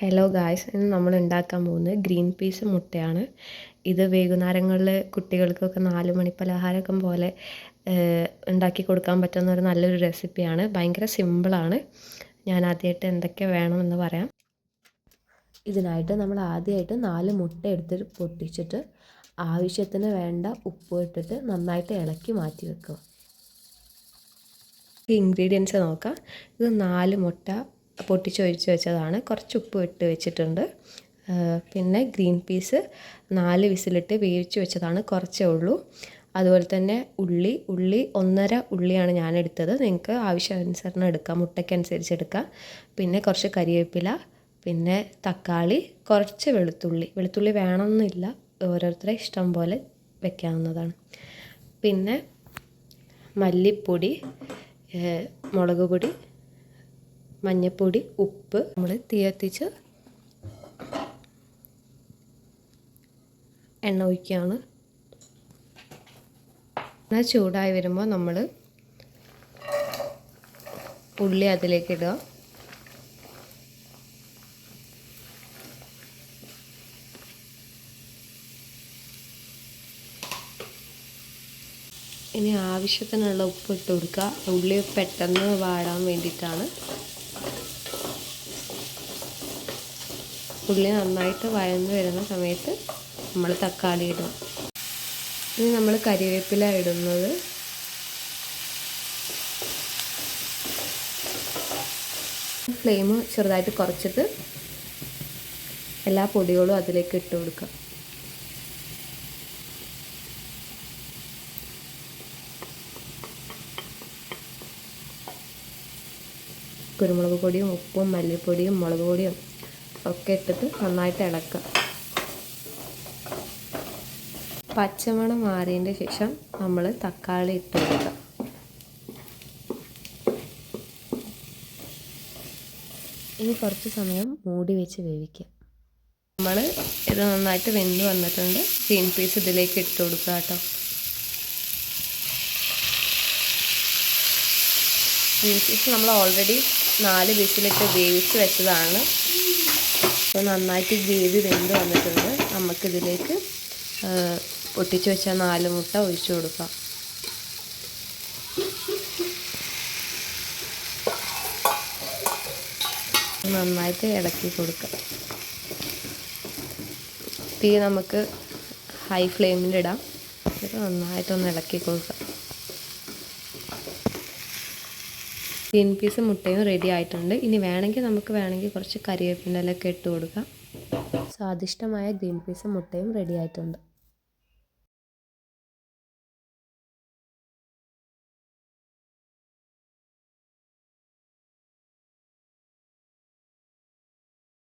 Hello guys, ഇന്ന് നമ്മൾ ഉണ്ടാക്കാൻ പോകുന്നത് ഗ്രീൻ പീസ് മുട്ടയാണ്. ഇത് വൈകുന്നേരങ്ങളിൽ കുട്ടികൾക്കൊക്കെ 4 മണി പലഹാരമൊക്കെ പോലെ ഉണ്ടാക്കി കൊടുക്കാൻ പറ്റുന്ന ഒരു നല്ലൊരു റെസിപ്പിയാണ്. ഭയങ്കര സിമ്പിളാണ്. ഞാൻ ആദ്യമായിട്ട് എന്തൊക്കെ വേണമെന്ന് പറയാം. ഇതിനായിട്ട് നമ്മൾ ആദ്യമായിട്ട് 4 മുട്ട എടുത്തിട്ട് പൊട്ടിച്ചിട്ട് ആവശ്യത്തിന് വേണ്ട ഉപ്പ് ഇട്ടിട്ട് നന്നായിട്ട് ഇളക്കി മാറ്റി വെക്കുക. ഇൻഗ്രീഡിയൻസ് നോക്കാം. ഇത് 4 മുട്ട പൊട്ടിച്ചൊഴിച്ച് വെച്ചതാണ്. കുറച്ച് ഉപ്പ് ഇട്ട് വെച്ചിട്ടുണ്ട്. പിന്നെ ഗ്രീൻ പീസ് 4 വിസിലിട്ട് വേവിച്ച് വെച്ചതാണ്, കുറച്ചേ ഉള്ളൂ. അതുപോലെ തന്നെ ഉള്ളി 1.5 ഉള്ളിയാണ് ഞാൻ എടുത്തത്. നിങ്ങൾക്ക് ആവശ്യാനുസരണം എടുക്കാം, മുട്ടയ്ക്കനുസരിച്ച് എടുക്കാം. പിന്നെ കുറച്ച് കരിവേപ്പില, പിന്നെ തക്കാളി, കുറച്ച് വെളുത്തുള്ളി വേണമെന്നില്ല, ഓരോരുത്തരുടെ ഇഷ്ടം പോലെ വെക്കാവുന്നതാണ്. പിന്നെ മല്ലിപ്പൊടി, മുളക് പൊടി, മഞ്ഞൾപ്പൊടി, ഉപ്പ്. നമ്മൾ തീ കത്തിച്ച് എണ്ണ ഒഴിക്കുകയാണ്. എണ്ണ ചൂടായി വരുമ്പോൾ നമ്മൾ ഉള്ളി അതിലേക്ക് ഇടുക. ഇനി ആവശ്യത്തിനുള്ള ഉപ്പ് ഇട്ട് കൊടുക്കുക. ഉള്ളി പെട്ടെന്ന് വാടാൻ വേണ്ടിയിട്ടാണ്. ഉള്ളി നന്നായിട്ട് വഴന്ന് വരുന്ന സമയത്ത് നമ്മൾ തക്കാളി ഇടും. ഇനി നമ്മൾ കരിവേപ്പില ഇടുന്നത്. ഫ്ലെയിം ചെറുതായിട്ട് കുറച്ചിട്ട് എല്ലാ പൊടികളും അതിലേക്ക് ഇട്ട് കൊടുക്കുക. കുരുമുളക് പൊടിയും ഉപ്പും മല്ലിപ്പൊടിയും മുളക് പൊടിയും ഒക്കെ ഇട്ടിട്ട് നന്നായിട്ട് ഇളക്കുക. പച്ചമണം മാറിയതിൻ്റെ ശേഷം നമ്മൾ തക്കാളി ഇട്ട് കൊടുക്കുക. ഇനി കുറച്ച് സമയം മൂടി വെച്ച് വേവിക്കുക. നമ്മൾ ഇത് നന്നായിട്ട് വെന്ത് വന്നിട്ടുണ്ട്. ഗ്രീൻ പീസ് ഇതിലേക്ക് ഇട്ട് കൊടുക്കുക കേട്ടോ. ഗ്രീൻ പീസ് നമ്മൾ ഓൾറെഡി 4 വിസിലിട്ട് വേവിച്ച് വെച്ചതാണ്. അപ്പോൾ നന്നായിട്ട് ഗ്രേവി വെന്ത് വന്നിട്ടുണ്ട്. നമുക്കിതിലേക്ക് പൊട്ടിച്ച് വെച്ച 4 മുട്ട ഒഴിച്ചു കൊടുക്കാം. നന്നായിട്ട് ഇളക്കി കൊടുക്കാം. തീ നമുക്ക് ഹൈ ഫ്ലെയിമിലിടാം. എന്നിട്ട് നന്നായിട്ടൊന്ന് ഇളക്കി കൊടുക്കാം. ഗ്രീൻ പീസ് മുട്ടയും റെഡി ആയിട്ടുണ്ട്. ഇനി വേണമെങ്കിൽ കുറച്ച് കരിവേപ്പിൻ്റെ ഇലയൊക്കെ ഇട്ട് കൊടുക്കാം. സ്വാദിഷ്ടമായ ഗ്രീൻ പീസ് മുട്ടയും റെഡി ആയിട്ടുണ്ട്.